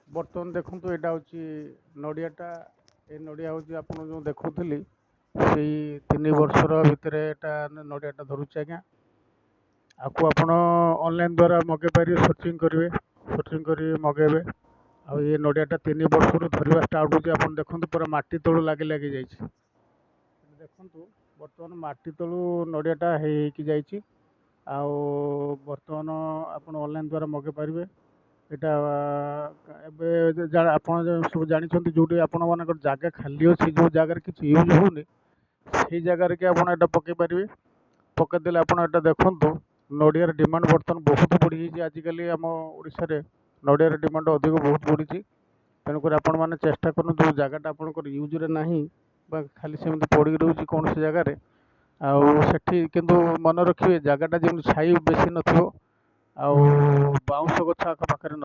ବର୍ତ୍ତମାନ ଦେଖନ୍ତୁ ଏଇଟା ହେଉଛି ନଡ଼ିଆଟା। ଏ ନଡ଼ିଆ ହେଉଛି ଆପଣ ଯେଉଁ ଦେଖୁଥିଲି ସେଇ 3 ବର୍ଷର ଭିତରେ ଏଇଟା ନଡ଼ିଆଟା ଧରୁଛି ଆଜ୍ଞା। ଆକୁ ଆପଣ ଅନଲାଇନ୍ ଦ୍ୱାରା ମଗାଇ ପାରିବେ, ସର୍ଚ୍ଚିଂ କରି ମଗାଇବେ। ଆଉ ଏ ନଡ଼ିଆଟା 3 ବର୍ଷରୁ ଧରିବା ଷ୍ଟାର୍ଟ ହେଉଛି। ଆପଣ ଦେଖନ୍ତୁ ପୁରା ମାଟି ତଳୁ ଲାଗି ଯାଇଛି। ଦେଖନ୍ତୁ ବର୍ତ୍ତମାନ ମାଟି ତଳୁ ନଡ଼ିଆଟା ହେଇକି ଯାଇଛି। ଆଉ ବର୍ତ୍ତମାନ ଆପଣ ଅନଲାଇନ୍ ଦ୍ୱାରା ମଗାଇ ପାରିବେ। ଏଇଟା ଏବେ ଆପଣ ସବୁ ଜାଣିଛନ୍ତି, ଯେଉଁଠି ଆପଣମାନଙ୍କର ଜାଗା ଖାଲି ଅଛି, ଯେଉଁ ଜାଗାରେ କିଛି ୟୁଜ୍ ହେଉନି ସେଇ ଜାଗାରେ କି ଆପଣ ଏଇଟା ପକାଇ ପାରିବେ। ପକାଇଦେଲେ ଆପଣ ଏଇଟା ଦେଖନ୍ତୁ ନଡ଼ିଆର ଡିମାଣ୍ଡ ବର୍ତ୍ତମାନ ବହୁତ ବଢ଼ିଯାଇଛି। ଆଜିକାଲି ଆମ ଓଡ଼ିଶାରେ ନଡ଼ିଆର ଡିମାଣ୍ଡ ଅଧିକ ବହୁତ ବଢ଼ିଛି। ତେଣୁକରି ଆପଣମାନେ ଚେଷ୍ଟା କରନ୍ତୁ, ଯେଉଁ ଜାଗାଟା ଆପଣଙ୍କର ୟୁଜ୍ରେ ନାହିଁ ବା ଖାଲି ସେମିତି ପଡ଼ିକି ରହୁଛି କୌଣସି ଜାଗାରେ, ଆଉ ସେଠି କିନ୍ତୁ ମନେ ରଖିବେ ଜାଗାଟା ଯେମିତି ଛାଇ ବେଶୀ ନଥିବ, ଆଉ ବାଉଁଶ ଗଛ ଆଖପାଖରେ